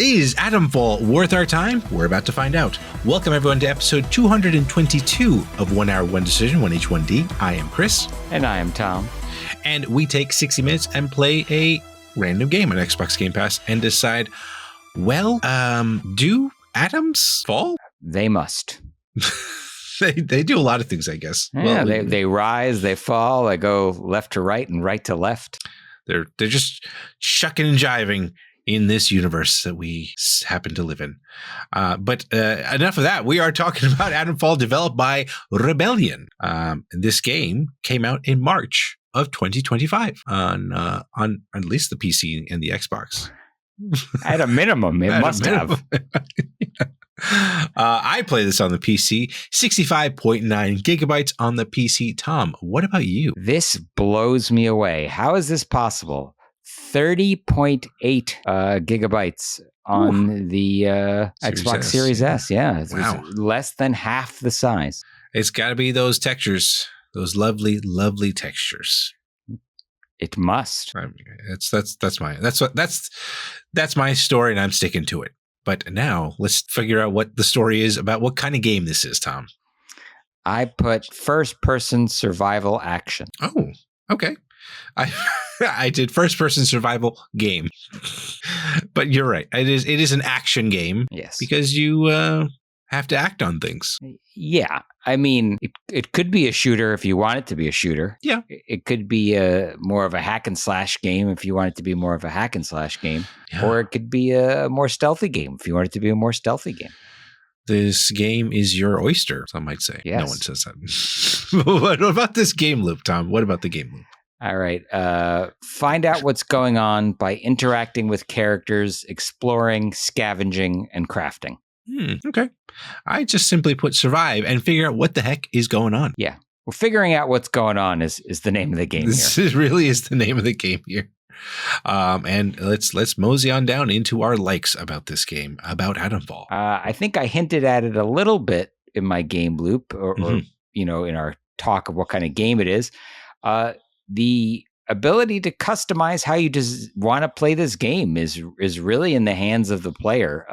Is Atomfall worth our time? We're about to find out. Welcome everyone to episode 222 of 1 Hour 1 Decision, 1H1D. I am Chris. And I am Tom. And we take 60 minutes and play a random game on Xbox Game Pass and decide, well, do atoms fall? They must. They do a lot of things, I guess. Yeah, well, they rise, they fall, they go left to right and right to left. They're just shucking and jiving in this universe that we happen to live in. But enough of that. We are talking about Atomfall, developed by Rebellion. This game came out in March of 2025 on at least the PC and the Xbox. At a minimum, it must have. I play this on the PC, 65.9 gigabytes on the PC. Tom, what about you? This blows me away. How is this possible? 30.8 gigabytes on the Xbox Series S. Yeah, it's less than half the size. It's got to be those textures, those lovely, lovely textures. It must. I mean, that's my story, and I'm sticking to it. But now let's figure out what the story is about. What kind of game this is, Tom? I put first-person survival action. Oh, okay. I did first-person survival game, but you're right. It is an action game. Yes, because you have to act on things. Yeah, I mean, it could be a shooter if you want it to be a shooter. Yeah, it could be more of a hack and slash game if you want it to be more of a hack and slash game, or it could be a more stealthy game if you want it to be a more stealthy game. This game is your oyster, some might say. Yes. No one says that. What about this game loop, Tom? What about the game loop? All right. Find out what's going on by interacting with characters, exploring, scavenging, and crafting. Okay. I just simply put survive and figure out what the heck is going on. Yeah. Well, figuring out what's going on is the name of the game this here. This really is the name of the game here. And let's mosey on down into our likes about this game, about Atomfall. I think I hinted at it a little bit in my game loop or in our talk of what kind of game it is. The ability to customize how you just want to play this game is really in the hands of the player.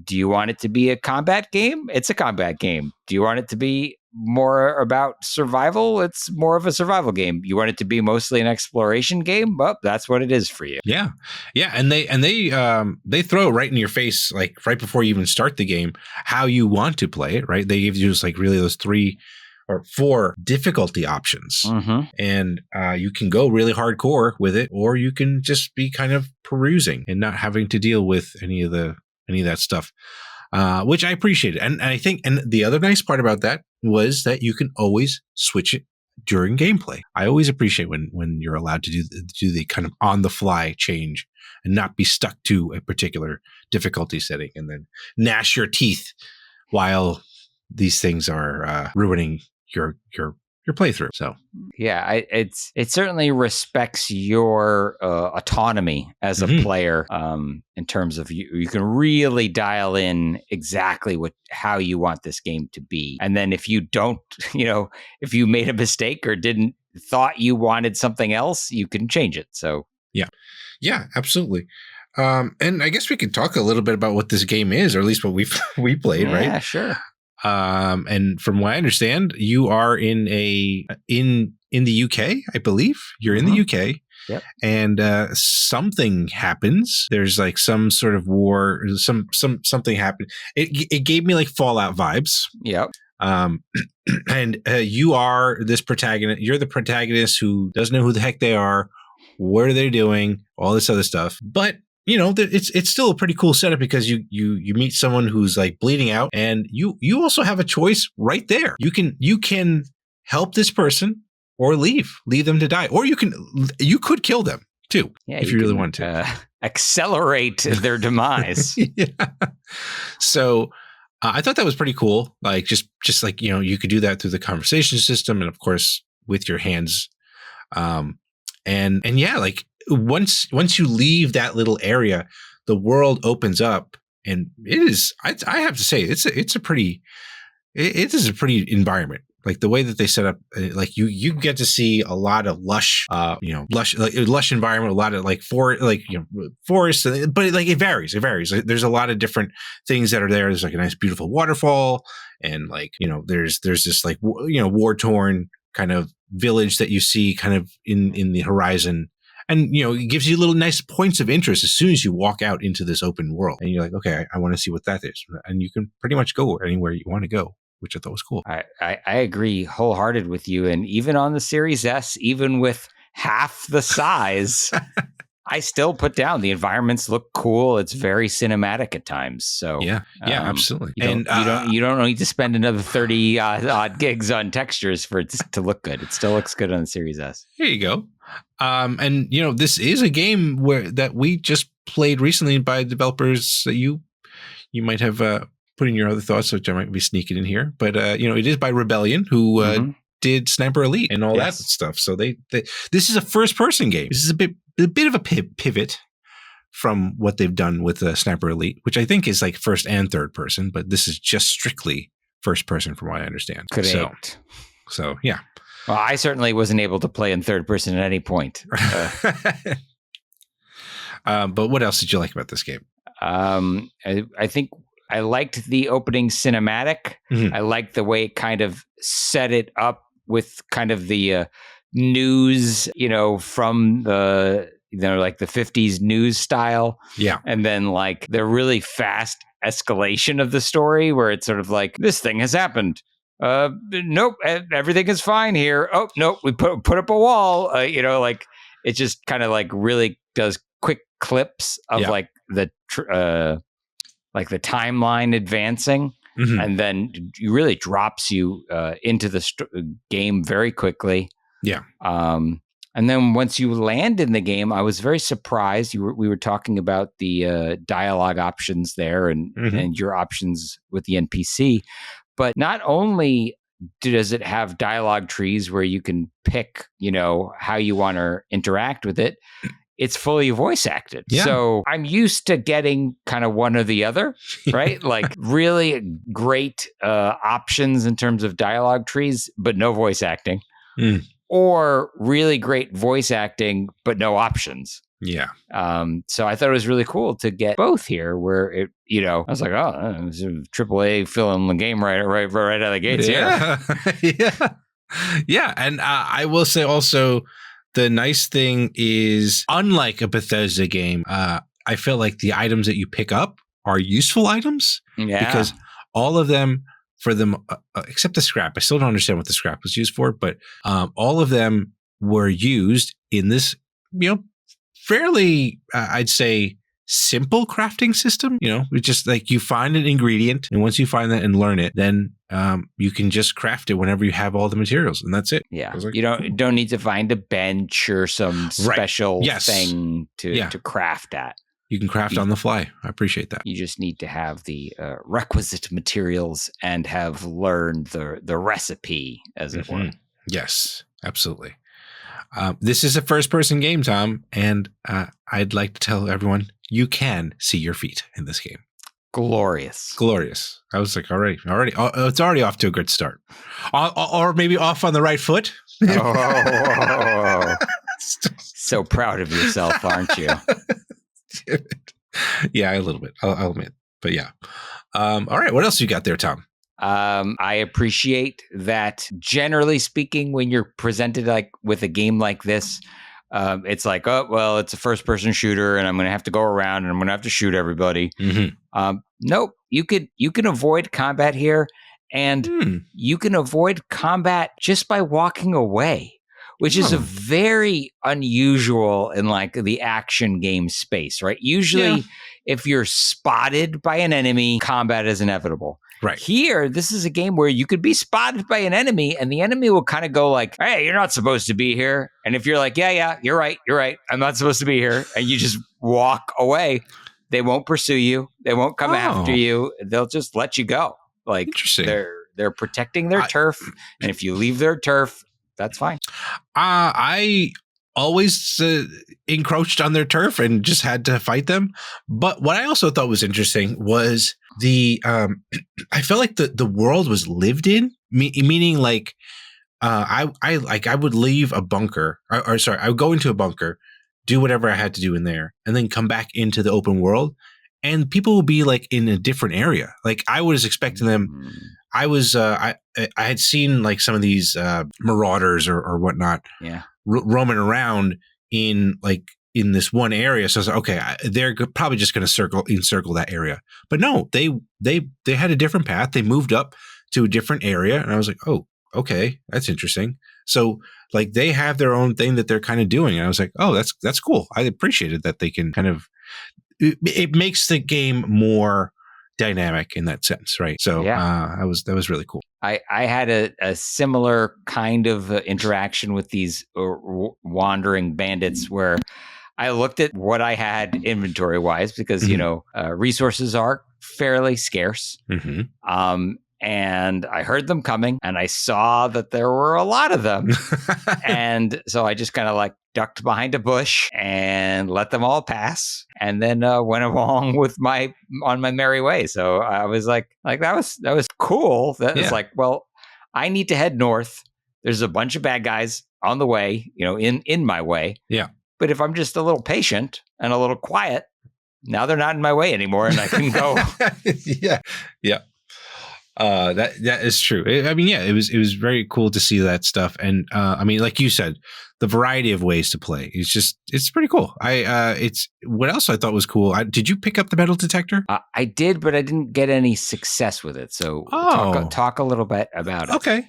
Do you want it to be a combat game? It's a combat game. Do you want it to be more about survival? It's more of a survival game. You want it to be mostly an exploration game? Well, that's what it is for you. Yeah. And they throw right in your face, like right before you even start the game, how you want to play it. Right? They give you just like really those 3 or 4 difficulty options. And you can go really hardcore with it, or you can just be kind of perusing and not having to deal with any of that stuff, which I appreciated. And I think, and the other nice part about that was that you can always switch it during gameplay. I always appreciate when you're allowed to do the kind of on the fly change and not be stuck to a particular difficulty setting and then gnash your teeth while these things are ruining your playthrough. So yeah, it certainly respects your autonomy as a player in terms of you can really dial in exactly how you want this game to be. And then if you don't, if you made a mistake or thought you wanted something else, you can change it. So yeah, absolutely. And I guess we could talk a little bit about what this game is, or at least what we played, right? Yeah, sure. And from what I understand, you are in the UK, I believe. You're in the UK. Yep. And something happens. There's like some sort of war. Something happened. It gave me like Fallout vibes. Yep. And you are this protagonist. You're the protagonist who doesn't know who the heck they are. What are they doing? All this other stuff. But it's still a pretty cool setup because you meet someone who's like bleeding out, and you also have a choice right there. You can help this person or leave them to die, or you could kill them too if you really want to accelerate their demise. Yeah. So I thought that was pretty cool. Like just like you could do that through the conversation system, and of course with your hands. And yeah, like. Once you leave that little area, the world opens up, and it is. I have to say, it is a pretty environment. Like the way that they set up, like you get to see a lot of lush environment, a lot of like forest, but like it varies. There's a lot of different things that are there. There's like a nice, beautiful waterfall, and like there's this like war torn kind of village that you see kind of in the horizon. And, it gives you little nice points of interest as soon as you walk out into this open world. And you're like, okay, I want to see what that is. And you can pretty much go anywhere you want to go, which I thought was cool. I agree wholehearted with you. And even on the Series S, even with half the size, I still put down the environments look cool. It's very cinematic at times. So yeah, absolutely. You don't need to spend another 30 odd gigs on textures for it to look good. It still looks good on the Series S. Here you go. And this is a game that we just played recently by developers that you might have put in your other thoughts, which I might be sneaking in here. But it is by Rebellion, who did Sniper Elite and all that stuff. So they this is a first person game. This is a bit of a pivot from what they've done with Sniper Elite, which I think is like first and third person, but this is just strictly first person from what I understand. Correct. So yeah. Well, I certainly wasn't able to play in third person at any point. But what else did you like about this game? I think I liked the opening cinematic. Mm-hmm. I liked the way it kind of set it up with kind of the news, from the like the 50s news style. Yeah. And then like the really fast escalation of the story where it's sort of like, this thing has happened. Nope, everything is fine here. Oh, nope, we put up a wall. Like it just kind of like really does quick clips of like the timeline advancing, and then it really drops you into the game very quickly. Yeah. And then once you land in the game, I was very surprised. We were talking about the dialogue options there and your options with the NPC. But not only does it have dialogue trees where you can pick, how you want to interact with it, it's fully voice acted. Yeah. So I'm used to getting kind of one or the other, right? Like really great options in terms of dialogue trees, but no voice acting. Or really great voice acting, but no options. Yeah. So I thought it was really cool to get both here where it, I was like, oh, it's a AAA filling the game right out of the gates here. Yeah. And I will say also the nice thing is, unlike a Bethesda game, I feel like the items that you pick up are useful items. Yeah. Because all of them, for them, except the scrap, I still don't understand what the scrap was used for, but all of them were used in this, fairly, I'd say, simple crafting system. It's just like you find an ingredient, and once you find that and learn it, then you can just craft it whenever you have all the materials, and that's it. Yeah, like, you don't need to find a bench or some special thing to craft at. You can craft on the fly. I appreciate that. You just need to have the requisite materials and have learned the recipe, as it were. Yes, absolutely. This is a first-person game, Tom, and I'd like to tell everyone you can see your feet in this game. Glorious. I was like, already, it's already off to a good start, or maybe off on the right foot. So proud of yourself, aren't you? Yeah, a little bit. I'll admit, but yeah. All right, what else you got there, Tom? I appreciate that. Generally speaking, when you're presented like with a game like this, it's like, oh, well, it's a first-person shooter, and I'm going to have to go around, and I'm going to have to shoot everybody. Nope, you can avoid combat here, and you can avoid combat just by walking away, which is a very unusual in like the action game space, right? Usually, if you're spotted by an enemy, combat is inevitable. Right. Here, this is a game where you could be spotted by an enemy, and the enemy will kind of go like, hey, you're not supposed to be here. And if you're like, yeah, you're right. I'm not supposed to be here. And you just walk away. They won't pursue you. They won't come after you. They'll just let you go. Like, they're protecting their turf. And if you leave their turf, that's fine. I always encroached on their turf and just had to fight them. But what I also thought was interesting was I felt like the world was lived in meaning like I would leave a bunker, or sorry, I would go into a bunker, do whatever I had to do in there, and then come back into the open world, and people will be like in a different area. Like I was expecting them. I was I had seen like some of these marauders or whatnot, roaming around in this one area. So I was like, okay, they're probably just going to encircle that area. But no, they had a different path. They moved up to a different area, and I was like, oh, okay, that's interesting. So like they have their own thing that they're kind of doing. And I was like, oh, that's cool. I appreciated that they can kind of, it makes the game more dynamic in that sense, right? So that was really cool. I had a similar kind of interaction with these wandering bandits where I looked at what I had inventory wise because, resources are fairly scarce. And I heard them coming and I saw that there were a lot of them. And so I just kind of like ducked behind a bush and let them all pass and then went along on my merry way. So I was like that was cool. That was like, well, I need to head north. There's a bunch of bad guys on the way, in my way. Yeah. But if I'm just a little patient and a little quiet, now they're not in my way anymore and I can go. Yeah. Yeah. That is true. It was very cool to see that stuff. And like you said, the variety of ways to play it's pretty cool. It's what else I thought was cool. Did you pick up the metal detector? I did, but I didn't get any success with it. So talk a little bit about it. Okay.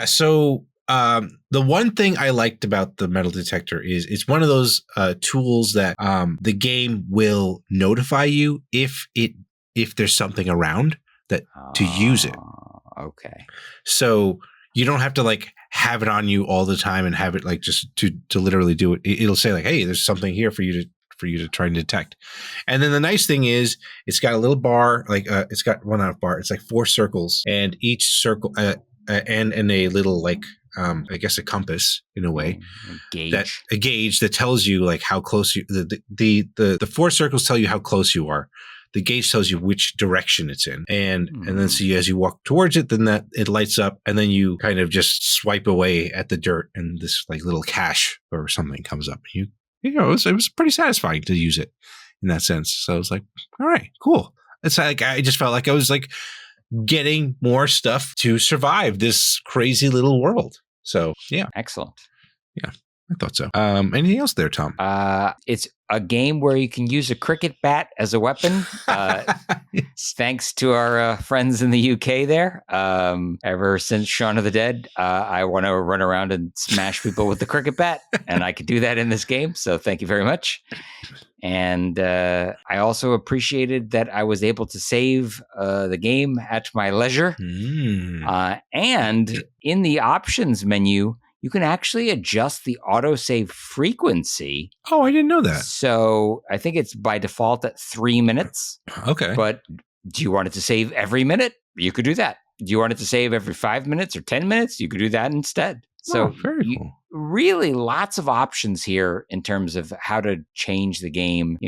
So the one thing I liked about the metal detector is it's one of those tools that the game will notify you if there's something around to use it. Okay. So you don't have to like have it on you all the time and have it like just to literally do it. It'll say like, hey, there's something here for you to try and detect. And then the nice thing is it's got a little bar, it's got one out bar. It's like 4 circles, and each circle and a little like I guess a compass in a way. A gauge that tells you like how close you the 4 circles tell you how close you are. The gauge tells you which direction it's in. And then so as you walk towards it, then that it lights up, and then you kind of just swipe away at the dirt and this like little cache or something comes up. It was pretty satisfying to use it in that sense. So I was like, all right, cool. It's like I just felt like I was like getting more stuff to survive this crazy little world. So yeah. Excellent. Yeah. I thought so. Anything else there, Tom? It's a game where you can use a cricket bat as a weapon. Yes. Thanks to our friends in the UK there. Ever since Shaun of the Dead, I want to run around and smash people with the cricket bat, and I could do that in this game. So thank you very much. And I also appreciated that I was able to save the game at my leisure. And in the options menu, you can actually adjust the autosave frequency. Oh, I didn't know that. So I think it's by default at 3 minutes. Okay. But do you want it to save every minute? You could do that. Do you want it to save every 5 minutes or 10 minutes? You could do that instead. So very cool. Really lots of options here in terms of how to change the game.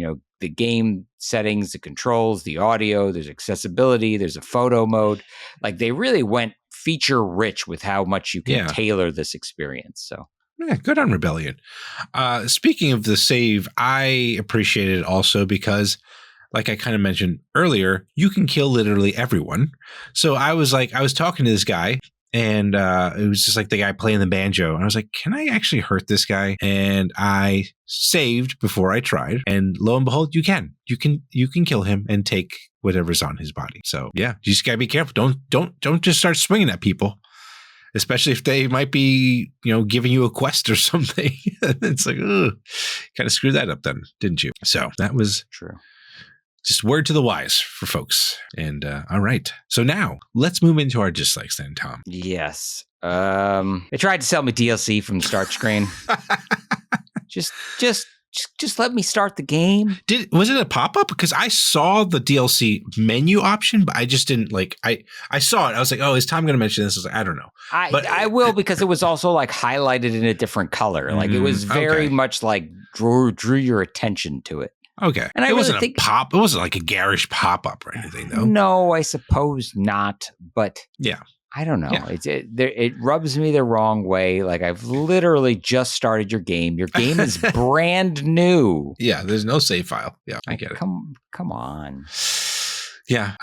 The game settings, the controls, the audio, there's accessibility, there's a photo mode. Like they really went feature rich with how much you can tailor this experience. So yeah, good on Rebellion. Speaking of the save, I appreciate it also because, like I kind of mentioned earlier, you can kill literally everyone. So I was talking to this guy, and it was just like the guy playing the banjo, and I was like, can I actually hurt this guy? And I saved before I tried, and lo and behold, you can kill him and take whatever's on his body. So yeah, you just gotta be careful. Don't just start swinging at people, especially if they might be giving you a quest or something. It's like, ugh, kind of screwed that up then, didn't you? So that was true. Just word to the wise for folks. And all right. So now let's move into our dislikes then, Tom. Yes. They tried to sell me DLC from the start screen. Just let me start the game. Was it a pop-up? Because I saw the DLC menu option, but I just didn't I saw it. I was like, oh, is Tom going to mention this? I was like, I don't know. I will, because it was also like highlighted in a different color. Like it was very much like drew your attention to it. Okay. And it wasn't it wasn't like a garish pop-up or anything, though. No, I suppose not. But yeah, I don't know. It rubs me the wrong way. Like, I've literally just started your game. Your game is brand new. Yeah, there's no save file. Yeah, I get it. Come on. Yeah.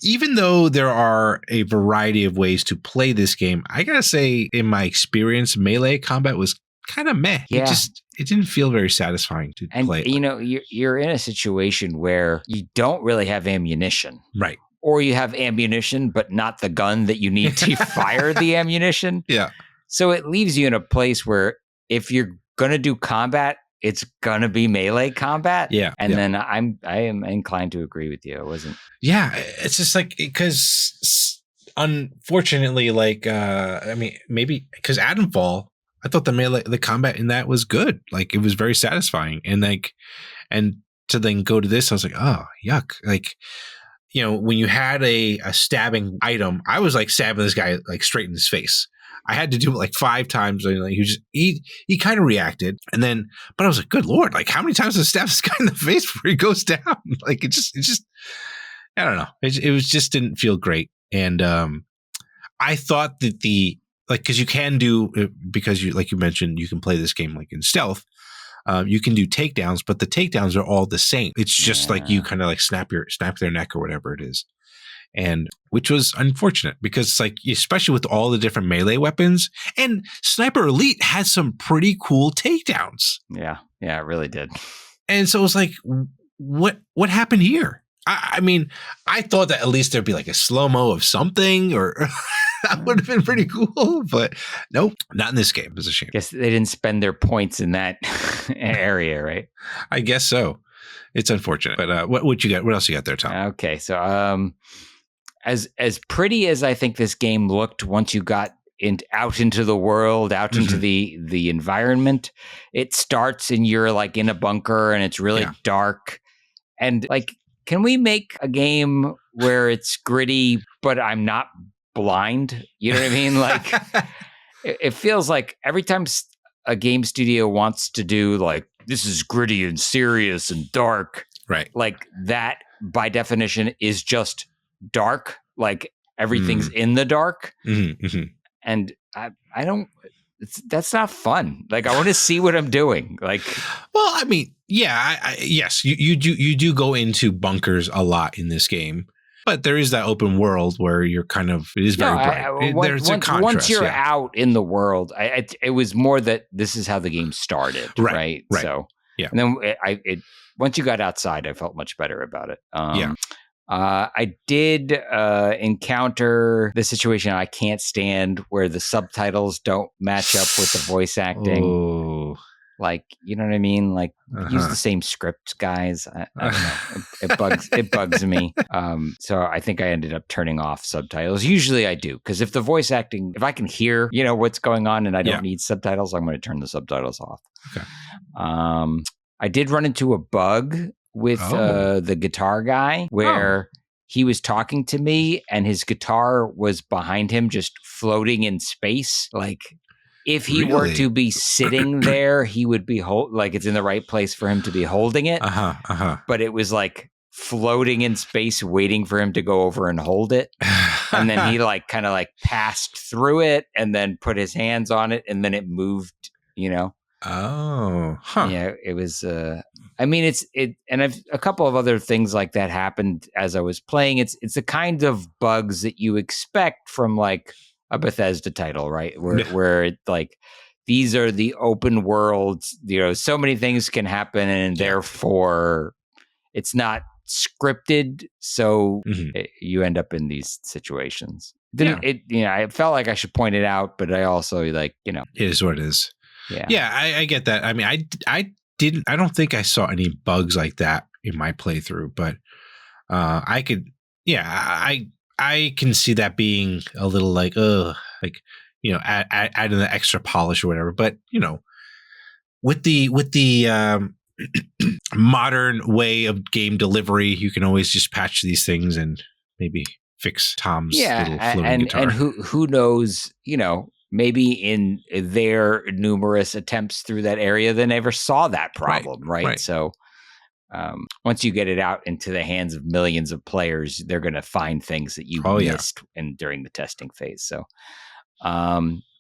Even though there are a variety of ways to play this game, I gotta say, in my experience, melee combat was kind of meh. Yeah. It didn't feel very satisfying to play. And, you know, you're in a situation where you don't really have ammunition. Right. Or you have ammunition, but not the gun that you need to fire the ammunition. Yeah. So it leaves you in a place where if you're going to do combat, it's going to be melee combat. Yeah. And then I am inclined to agree with you. It wasn't. Yeah. It's just like, because unfortunately, like, I mean, maybe because Atomfall, I thought the combat in that was good. Like, it was very satisfying. And to then go to this, I was like, oh, yuck. Like, you know, when you had a stabbing item, I was like stabbing this guy like straight in his face. I had to do it like 5 times. And like, he kind of reacted, and then, but I was like, good Lord, like how many times does I stab this guy in the face before he goes down? Like it just, I don't know. It was just didn't feel great. And I thought that because you can do, because you, like you mentioned, you can play this game like in stealth. You can do takedowns, but the takedowns are all the same. It's just like you kind of like snap their neck or whatever it is. And which was unfortunate because it's like, especially with all the different melee weapons, and Sniper Elite had some pretty cool takedowns. Yeah. Yeah, it really did. And so it was like, what happened here? I mean, I thought that at least there'd be like a slow-mo of something, or that would have been pretty cool, but nope, not in this game. It's a shame. Guess they didn't spend their points in that area, right? I guess so. It's unfortunate, but what you got? What else you got there, Tom? Okay, so as pretty as I think this game looked once you got out into the world, out into the environment, it starts and you're like in a bunker and it's really dark, and like, can we make a game where it's gritty, but I'm not blind? You know what I mean? Like, it feels like every time a game studio wants to do like, this is gritty and serious and dark, right? Like that by definition is just dark. Like everything's in the dark. And I don't, that's not fun. Like, I want to see what I'm doing. Like, well, I mean, yeah, yes, you do go into bunkers a lot in this game, but there is that open world where you're kind of, it is very bright. There's a contrast. Once you're out in the world, it was more that this is how the game started, right? So, yeah. And then once you got outside, I felt much better about it. I did encounter the situation I can't stand where the subtitles don't match up with the voice acting. Oh. Like, you know what I mean? Like, use the same scripts, guys. I don't know. It bugs me. So I think I ended up turning off subtitles. Usually I do, because if the voice acting, if I can hear, you know, what's going on and I don't need subtitles, I'm going to turn the subtitles off. Okay. I did run into a bug with the guitar guy where he was talking to me and his guitar was behind him, just floating in space. Like, if he were to be sitting there, he would be like, it's in the right place for him to be holding it. But it was like floating in space, waiting for him to go over and hold it. And then he like kind of like passed through it and then put his hands on it, and then it moved, you know? Oh, huh. Yeah, it was, I mean, and a couple of other things like that happened as I was playing. It's the kind of bugs that you expect from like a Bethesda title, right? Where it, like, these are the open worlds, you know, so many things can happen, and therefore it's not scripted. So you end up in these situations. I felt like I should point it out, but I also, like, you know, it is what it is. Yeah. I get that. I mean, I don't think I saw any bugs like that in my playthrough, but I can see that being a little like, like, you know, adding the extra polish or whatever. But, you know, with the modern way of game delivery, you can always just patch these things and maybe fix Tom's little floating guitar. And who knows, you know, maybe in their numerous attempts through that area, they never saw that problem, right? So once you get it out into the hands of millions of players, they're going to find things that you missed during the testing phase. So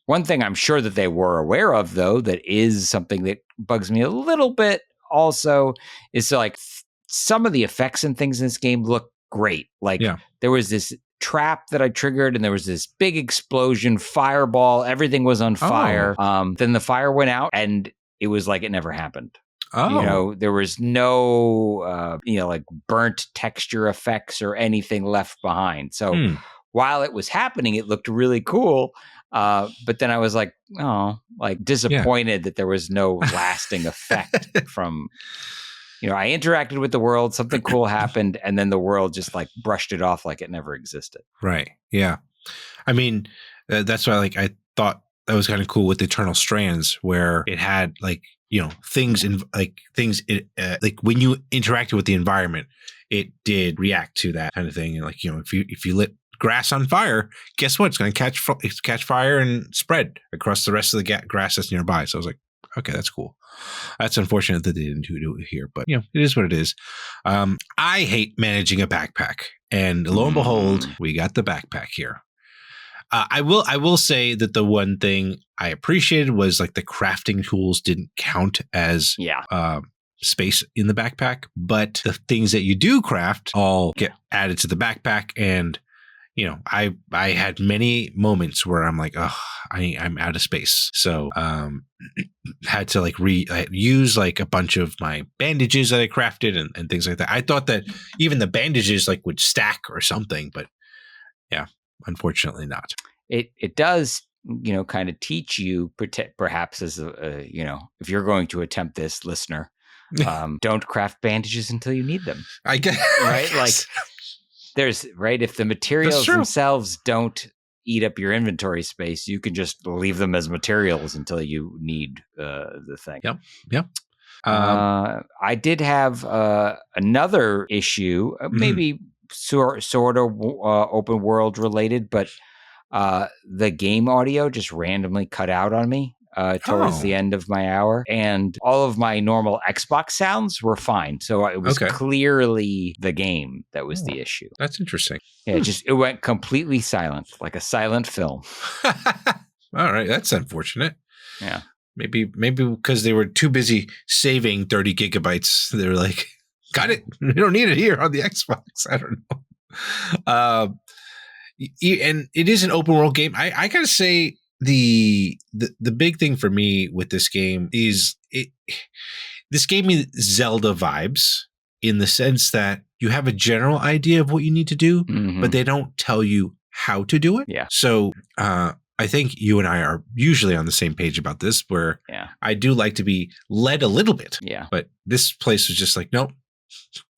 one thing I'm sure that they were aware of, though, that is something that bugs me a little bit also, is like some of the effects and things in this game look great. Like there was this trap that I triggered and there was this big explosion, fireball, everything was on fire. Then the fire went out and it was like it never happened. There was no, like burnt texture effects or anything left behind. So while it was happening, it looked really cool. But then I was like, disappointed that there was no lasting effect from, I interacted with the world, something cool happened, and then the world just like brushed it off like it never existed. Right. Yeah. I mean, that's why I thought that was kind of cool with Eternal Strands, where it had things like when you interacted with the environment, it did react to that kind of thing. And if you lit grass on fire, guess what? It's going to catch fire and spread across the rest of the grass that's nearby. So I was like, okay, that's cool. That's unfortunate that they didn't do it here, but it is what it is. I hate managing a backpack, and lo and behold, we got the backpack here. I will say that the one thing I appreciated was the crafting tools didn't count as space in the backpack, but the things that you do craft all get added to the backpack. And I had many moments where I'm like, oh, I'm out of space. So had to use a bunch of my bandages that I crafted and things like that. I thought that even the bandages would stack or something, but yeah. Unfortunately not. It does, kind of teach you, perhaps as if you're going to attempt this, listener, don't craft bandages until you need them. I guess. Right? If the materials themselves don't eat up your inventory space, you can just leave them as materials until you need the thing. Yep. I did have another issue, maybe sort of open world related, but the game audio just randomly cut out on me towards the end of my hour, and all of my normal Xbox sounds were fine. So it was clearly the game that was the issue. That's interesting. Yeah, it went completely silent, like a silent film. All right, that's unfortunate. Yeah, maybe because they were too busy saving 30 gigabytes. They were like, got it. We don't need it here on the Xbox. I don't know. And it is an open world game. I gotta say the big thing for me with this game is this gave me Zelda vibes in the sense that you have a general idea of what you need to do, but they don't tell you how to do it. Yeah. So I think you and I are usually on the same page about this, where I do like to be led a little bit. Yeah. But this place was just like, nope.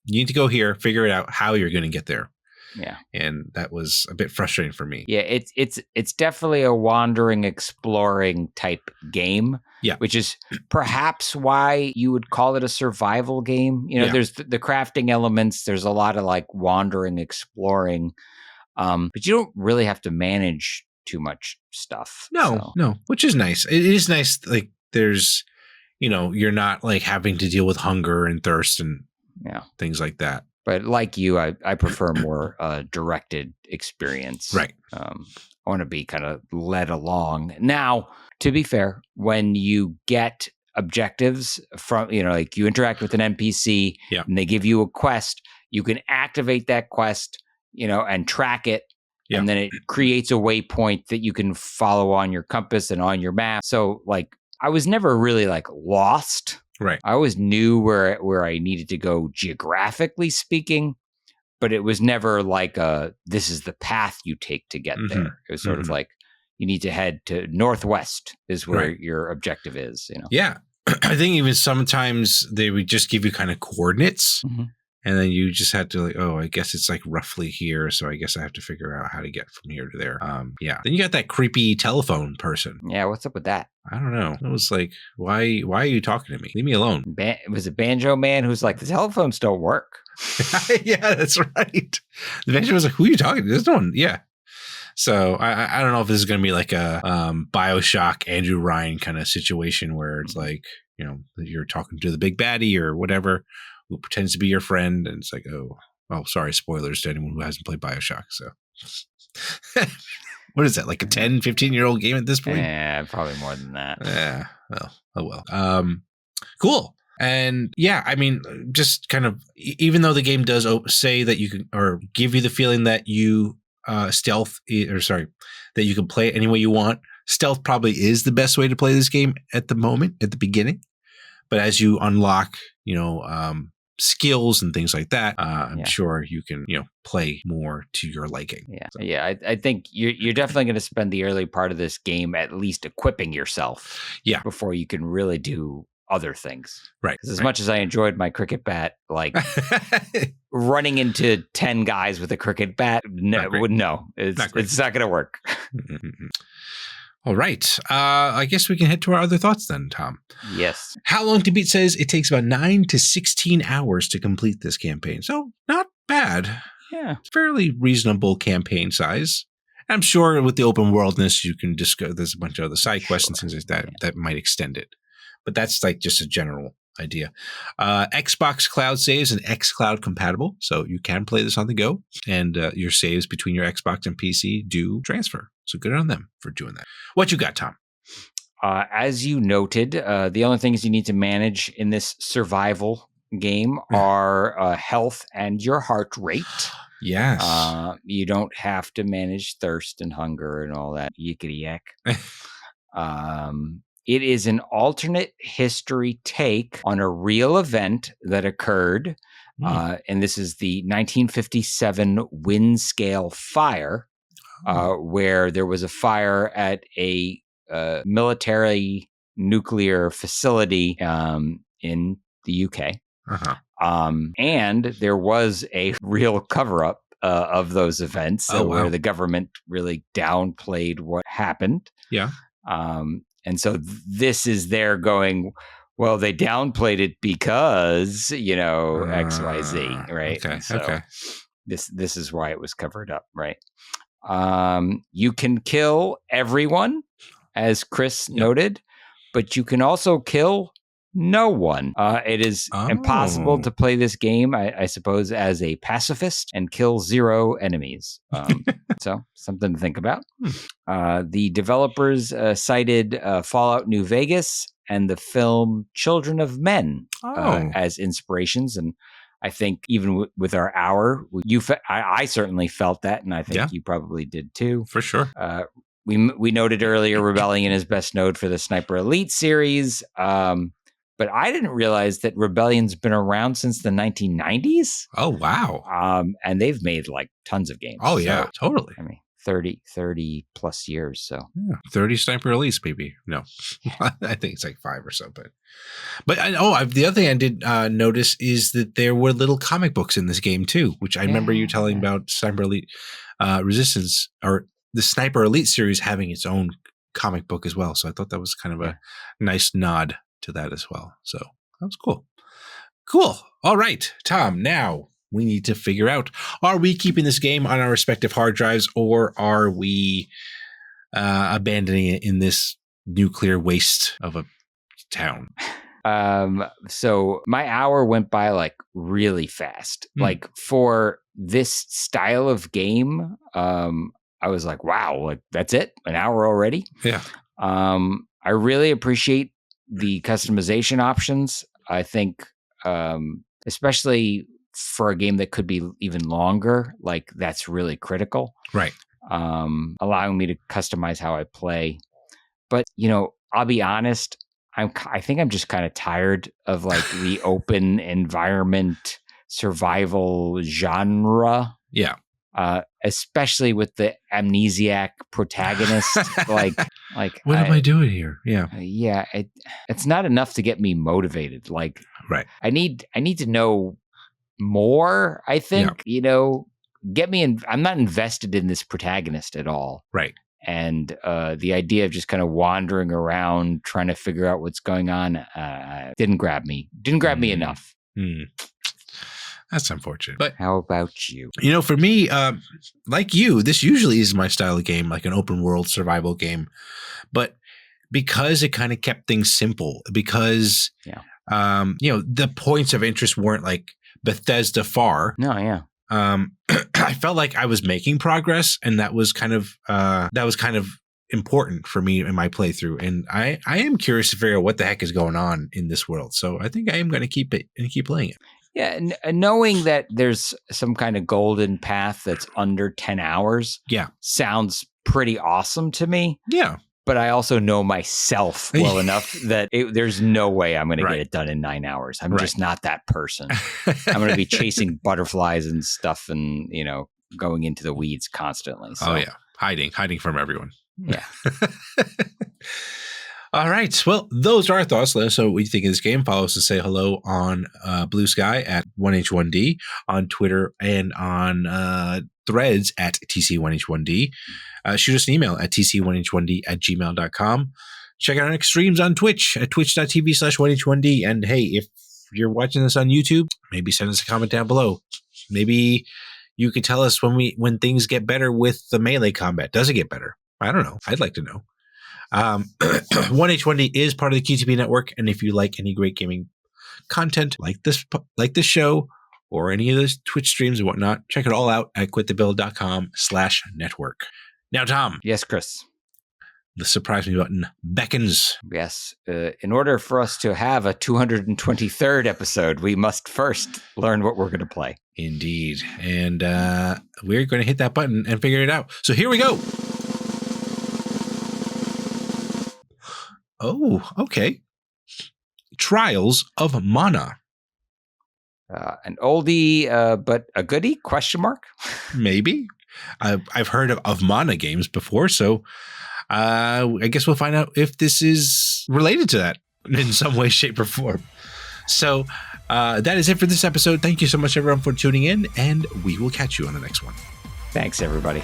You need to go here, figure it out how you're going to get there. Yeah. And that was a bit frustrating for me. Yeah, it's definitely a wandering, exploring type game. Yeah. Which is perhaps why you would call it a survival game. There's the crafting elements, there's a lot of wandering, exploring. But you don't really have to manage too much stuff. No, which is nice. It is nice, there's you're not having to deal with hunger and thirst and things like that. But like you, I prefer more directed experience. Right. I want to be kind of led along. Now, to be fair, when you get objectives from, you interact with an NPC and they give you a quest, you can activate that quest, and track it. Yeah. And then it creates a waypoint that you can follow on your compass and on your map. So I was never really lost. Right. I always knew where I needed to go geographically speaking, but it was never this is the path you take to get there. It was sort of you need to head to northwest is where your objective is, Yeah. I think even sometimes they would just give you kind of coordinates. And then you just had to I guess it's roughly here. So I guess I have to figure out how to get from here to there. Yeah. Then you got that creepy telephone person. Yeah. What's up with that? I don't know. It was why are you talking to me? Leave me alone. It was a banjo man who's the telephones don't work. Yeah, that's right. The banjo was who are you talking to? There's no one. Yeah. So I don't know if this is going to be a BioShock Andrew Ryan kind of situation where it's you're talking to the big baddie or whatever. who pretends to be your friend, and it's like, oh, sorry, spoilers to anyone who hasn't played BioShock. So, what is that, like a 10, 15-year-old game at this point? Yeah, probably more than that. Yeah, well, oh well. Cool. And yeah, I mean, just kind of, even though the game does say that you can, or give you the feeling that you that you can play it any way you want, stealth probably is the best way to play this game at the moment, at the beginning. But as you unlock, skills and things like that, I'm sure you can, play more to your liking. Yeah. So. Yeah. I think you're definitely going to spend the early part of this game at least equipping yourself. Yeah. Before you can really do other things. Right. Because as much as I enjoyed my cricket bat, like running into 10 guys with a cricket bat, it's not going to work. All right. I guess we can head to our other thoughts then, Tom. Yes. How Long to Beat says it takes about 9 to 16 hours to complete this campaign. So not bad. Yeah. Fairly reasonable campaign size. I'm sure with the open worldness, you can just go, there's a bunch of other side quests and things like that that might extend it. But that's like just a general idea. Xbox Cloud saves and xCloud compatible. So you can play this on the go, and your saves between your Xbox and PC do transfer. So good on them for doing that. What you got, Tom? As you noted, the only things you need to manage in this survival game are health and your heart rate. Yes. You don't have to manage thirst and hunger and all that yickety yak. It is an alternate history take on a real event that occurred, and this is the 1957 Windscale fire, where there was a fire at a military nuclear facility in the UK. And there was a real cover-up of those events where the government really downplayed what happened. Yeah. And so this is there going, well, they downplayed it because, X, Y, Z, right? Okay. So this is why it was covered up, right? You can kill everyone, as Chris noted, but you can also kill no one. It is impossible to play this game, I suppose, as a pacifist and kill 0 enemies. So something to think about. The developers cited Fallout New Vegas and the film Children of Men as inspirations. And I think even with our hour, I certainly felt that, and I think you probably did too. For sure. We noted earlier Rebellion is best known for the Sniper Elite series. But I didn't realize that Rebellion's been around since the 1990s. Oh, wow. And they've made like tons of games. Oh, yeah, totally. I mean, 30 plus years. So 30 Sniper Elites, maybe. No, I think it's like 5 or so. But the other thing I did notice is that there were little comic books in this game too, which I remember you telling about Sniper Elite Resistance, or the Sniper Elite series having its own comic book as well. So I thought that was kind of a nice nod to that as well. So that was cool. Cool. All right, Tom, now we need to figure out, are we keeping this game on our respective hard drives, or are we abandoning it in this nuclear waste of a town? So my hour went by like really fast. Like for this style of game, I was like, wow, like that's it? An hour already? Yeah. I really appreciate the customization options. I think, especially for a game that could be even longer, like that's really critical. Right. Allowing me to customize how I play. But, I'll be honest, I think I'm just kind of tired of like the open environment survival genre. Yeah. Especially with the amnesiac protagonist. like what am I doing here? Yeah. Yeah. It's not enough to get me motivated. Like, right. I need to know more, I think, get me in. I'm not invested in this protagonist at all. Right. And the idea of just kind of wandering around trying to figure out what's going on didn't grab me. Didn't grab me enough. That's unfortunate. But how about you? For me, like you, this usually is my style of game, like an open world survival game. But because it kind of kept things simple, because The points of interest weren't like Bethesda far. No, yeah. I felt like I was making progress, and that was kind of important for me in my playthrough. And I am curious to figure out what the heck is going on in this world. So I think I am going to keep it and keep playing it. Yeah, knowing that there's some kind of golden path that's under 10 hours sounds pretty awesome to me. Yeah. But I also know myself well enough that there's no way I'm going to get it done in 9 hours. I'm just not that person. I'm going to be chasing butterflies and stuff and, going into the weeds constantly. So. Oh, yeah. Hiding from everyone. Yeah. All right. Well, those are our thoughts. Let us know what you think of this game. Follow us and say hello on Blue Sky at 1H1D, on Twitter, and on Threads at TC1H1D. Shoot us an email at tc1h1d@gmail.com. Check out our next streams on Twitch at twitch.tv/1h1d. And hey, if you're watching this on YouTube, maybe send us a comment down below. Maybe you could tell us when things get better with the melee combat. Does it get better? I don't know. I'd like to know. 1H1D is part of the QTB network, and if you like any great gaming content like this show or any of those Twitch streams and whatnot, check it all out at quitthebuild.com/network. Now, Tom. Yes, Chris. The surprise me button beckons. Yes. In order for us to have a 223rd episode, we must first learn what we're going to play. Indeed. And we're going to hit that button and figure it out. So here we go. Oh, okay. Trials of Mana. An oldie, but a goodie? ? Maybe. I've heard of Mana games before, so I guess we'll find out if this is related to that in some way, shape, or form. So that is it for this episode. Thank you so much, everyone, for tuning in, and we will catch you on the next one. Thanks, everybody.